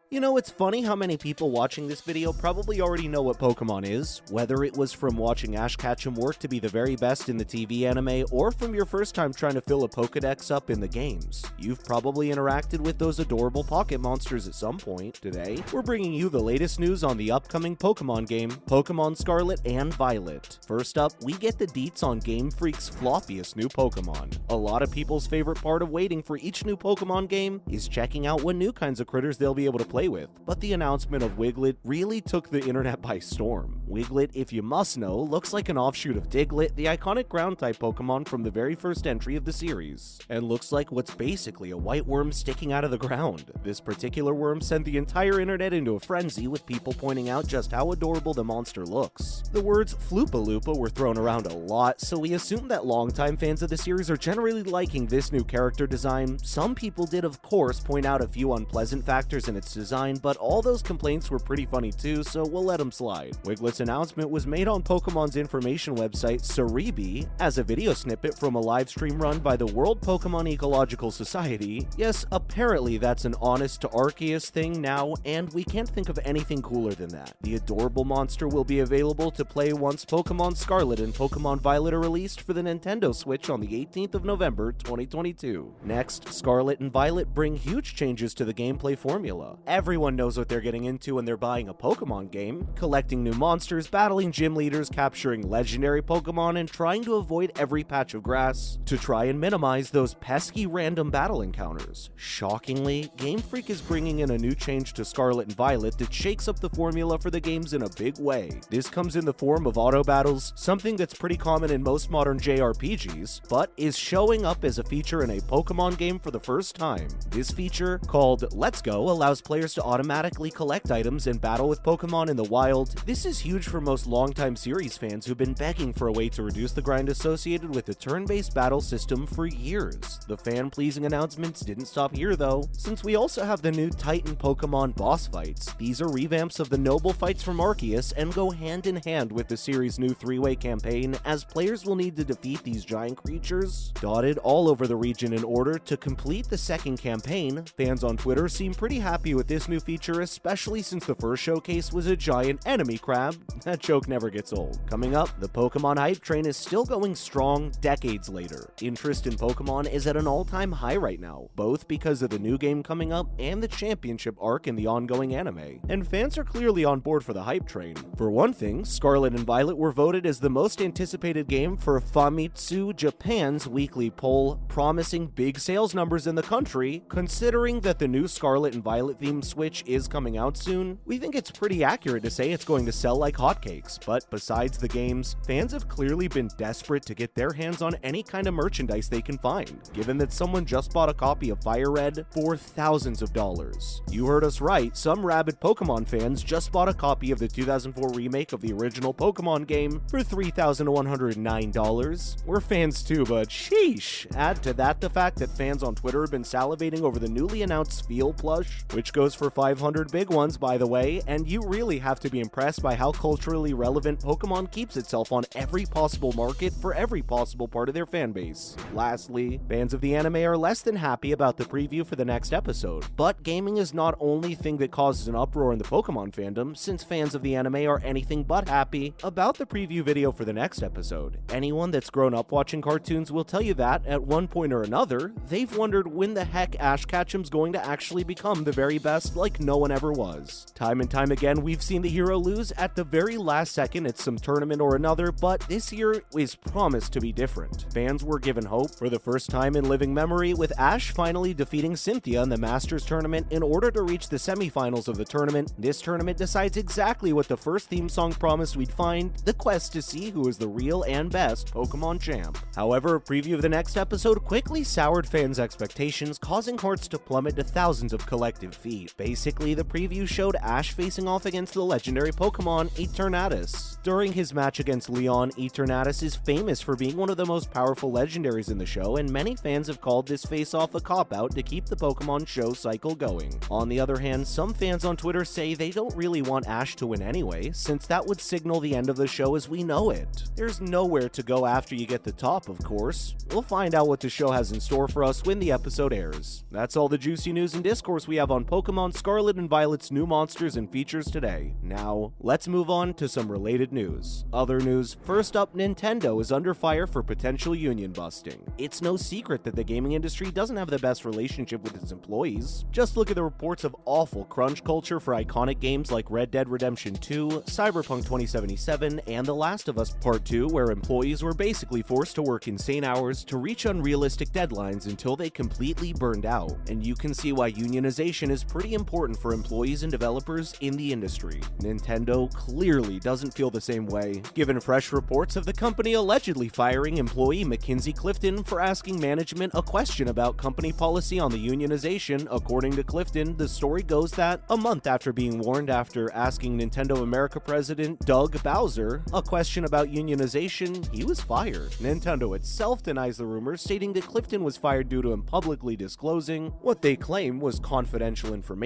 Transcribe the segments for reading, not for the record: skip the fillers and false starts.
You know, it's funny how many people watching this video probably already know what Pokemon is, whether it was from watching Ash Ketchum work to be the very best in the TV anime, or from your first time trying to fill a Pokedex up in the games. You've probably interacted with those adorable pocket monsters at some point. Today, we're bringing you the latest news on the upcoming Pokemon game, Pokémon Scarlet and Violet. First up, we get the deets on Game Freak's floppiest new Pokemon. A lot of people's favorite part of waiting for each new Pokemon game is checking out what new kinds of critters they'll be able to play with, but the announcement of Wiglett really took the internet by storm. Wiglett, if you must know, looks like an offshoot of Diglett, the iconic ground-type Pokemon from the very first entry of the series, and looks like what's basically a white worm sticking out of the ground. This particular worm sent the entire internet into a frenzy, with people pointing out just how adorable the monster looks. The words Floopa-Loopa were thrown around a lot, so we assume that longtime fans of the series are generally liking this new character design. Some people did, of course, point out a few unpleasant factors in its design, but all those complaints were pretty funny too, so we'll let them slide. Wiglett's announcement was made on Pokemon's information website Cerebi as a video snippet from a live stream run by the World Pokemon Ecological Society. Yes, apparently that's an honest to Arceus thing now, and we can't think of anything cooler than that. The adorable monster will be available to play once Pokémon Scarlet and Pokémon Violet are released for the Nintendo Switch on the 18th of November, 2022. Next, Scarlet and Violet bring huge changes to the gameplay formula. Everyone knows what they're getting into when they're buying a Pokemon game: collecting new monsters, battling gym leaders, capturing legendary Pokemon, and trying to avoid every patch of grass to try and minimize those pesky random battle encounters. Shockingly, Game Freak is bringing in a new change to Scarlet and Violet that shakes up the formula for the games in a big way. This comes in the form of auto battles, something that's pretty common in most modern JRPGs, but is showing up as a feature in a Pokemon game for the first time. This feature, called Let's Go, allows players to automatically collect items and battle with Pokemon in the wild. This is huge for most longtime series fans who've been begging for a way to reduce the grind associated with the turn-based battle system for years. The fan-pleasing announcements didn't stop here though, since we also have the new Titan Pokemon boss fights. These are revamps of the noble fights from Arceus and go hand in hand with the series' new three-way campaign, as players will need to defeat these giant creatures dotted all over the region in order to complete the second campaign. Fans on Twitter seem pretty happy with this new feature, especially since the first showcase was a giant enemy crab. That joke never gets old. Coming up, the Pokemon hype train is still going strong decades later. Interest in Pokemon is at an all-time high right now, both because of the new game coming up and the championship arc in the ongoing anime. And fans are clearly on board for the hype train. For one thing, Scarlet and Violet were voted as the most anticipated game for Famitsu Japan's weekly poll, promising big sales numbers in the country. Considering that the new Scarlet and Violet themed Switch is coming out soon, we think it's pretty accurate to say it's going to sell like hotcakes. But besides the games, fans have clearly been desperate to get their hands on any kind of merchandise they can find, given that someone just bought a copy of Fire Red for thousands of dollars. You heard us right, some rabid Pokemon fans just bought a copy of the 2004 remake of the original Pokemon game for $3,109. We're fans too, but sheesh. Add to that the fact that fans on Twitter have been salivating over the newly announced Spheal plush, which goes for 500 big ones by the way, and you really have to be impressed by how culturally relevant Pokemon keeps itself on every possible market for every possible part of their fanbase. Lastly, fans of the anime are less than happy about the preview for the next episode, but gaming is not only thing that causes an uproar in the Pokemon fandom, since fans of the anime are anything but happy about the preview video for the next episode. Anyone that's grown up watching cartoons will tell you that, at one point or another, they've wondered when the heck Ash Ketchum's going to actually become the very best, like no one ever was. Time and time again, we've seen the hero lose at the very last second at some tournament or another, but this year is promised to be different. Fans were given hope for the first time in living memory, with Ash finally defeating Cynthia in the Masters tournament in order to reach the semifinals of the tournament. This tournament decides exactly what the first theme song promised we'd find: the quest to see who is the real and best Pokemon champ. However, a preview of the next episode quickly soured fans' expectations, causing hearts to plummet to thousands of collective feet. Basically, the preview showed Ash facing off against the legendary Pokemon Eternatus. During his match against Leon, Eternatus is famous for being one of the most powerful legendaries in the show, and many fans have called this face-off a cop-out to keep the Pokemon show cycle going. On the other hand, some fans on Twitter say they don't really want Ash to win anyway, since that would signal the end of the show as we know it. There's nowhere to go after you get the top, of course. We'll find out what the show has in store for us when the episode airs. That's all the juicy news and discourse we have on Pokemon Pokémon Scarlet and Violet's new monsters and features today. Now, let's move on to some related news. Other news, first up, Nintendo is under fire for potential union busting. It's no secret that the gaming industry doesn't have the best relationship with its employees. Just look at the reports of awful crunch culture for iconic games like Red Dead Redemption 2, Cyberpunk 2077, and The Last of Us Part 2, where employees were basically forced to work insane hours to reach unrealistic deadlines until they completely burned out. And you can see why unionization is pretty important for employees and developers in the industry. Nintendo clearly doesn't feel the same way, given fresh reports of the company allegedly firing employee Mackenzie Clifton for asking management a question about company policy on the unionization. According to Clifton, the story goes that a month after being warned after asking Nintendo America president Doug Bowser a question about unionization, he was fired. Nintendo itself denies the rumors, stating that Clifton was fired due to him publicly disclosing what they claim was confidential information.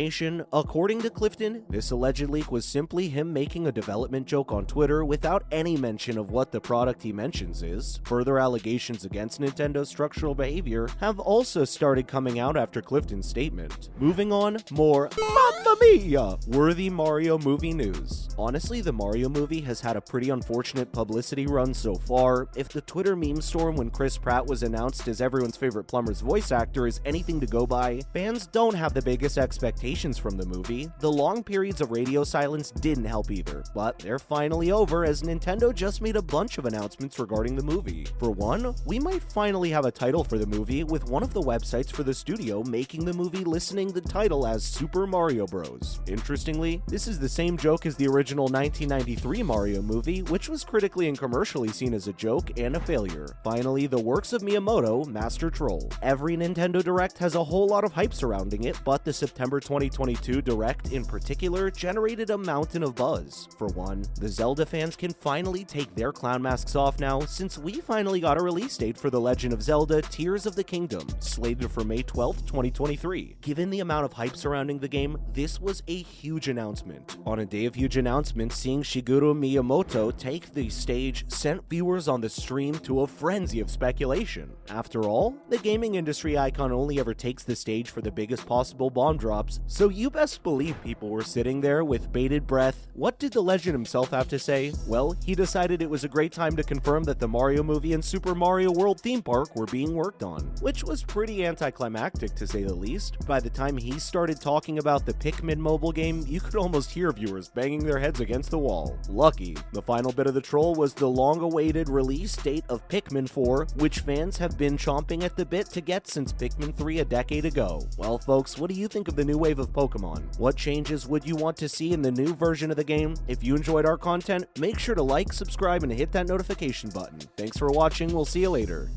According to Clifton, this alleged leak was simply him making a development joke on Twitter without any mention of what the product he mentions is. Further allegations against Nintendo's structural behavior have also started coming out after Clifton's statement. Moving on, more Mamma Mia! Worthy Mario movie news. Honestly, the Mario movie has had a pretty unfortunate publicity run so far. If the Twitter meme storm when Chris Pratt was announced as everyone's favorite plumber's voice actor is anything to go by, fans don't have the biggest expectations from the movie. The long periods of radio silence didn't help either, but they're finally over as Nintendo just made a bunch of announcements regarding the movie. For one, we might finally have a title for the movie, with one of the websites for the studio making the movie listing the title as Super Mario Bros. Interestingly, this is the same joke as the original 1993 Mario movie, which was critically and commercially seen as a joke and a failure. Finally, the works of Miyamoto, Master Troll. Every Nintendo Direct has a whole lot of hype surrounding it, but the September 2022 Direct in particular generated a mountain of buzz. For one, the Zelda fans can finally take their clown masks off now, since we finally got a release date for The Legend of Zelda Tears of the Kingdom, slated for May 12th, 2023. Given the amount of hype surrounding the game, this was a huge announcement. On a day of huge announcements, seeing Shigeru Miyamoto take the stage sent viewers on the stream to a frenzy of speculation. After all, the gaming industry icon only ever takes the stage for the biggest possible bomb drops, so you best believe people were sitting there with bated breath. What did the legend himself have to say? Well, he decided it was a great time to confirm that the Mario movie and Super Mario World theme park were being worked on, which was pretty anticlimactic to say the least. By the time he started talking about the Pikmin mobile game, you could almost hear viewers banging their heads against the wall. Lucky. The final bit of the troll was the long-awaited release date of Pikmin 4, which fans have been chomping at the bit to get since Pikmin 3 a decade ago. Well, folks, what do you think of the new wave of Pokemon? What changes would you want to see in the new version of the game? If you enjoyed our content, make sure to like, subscribe, and hit that notification button. Thanks for watching. We'll see you later.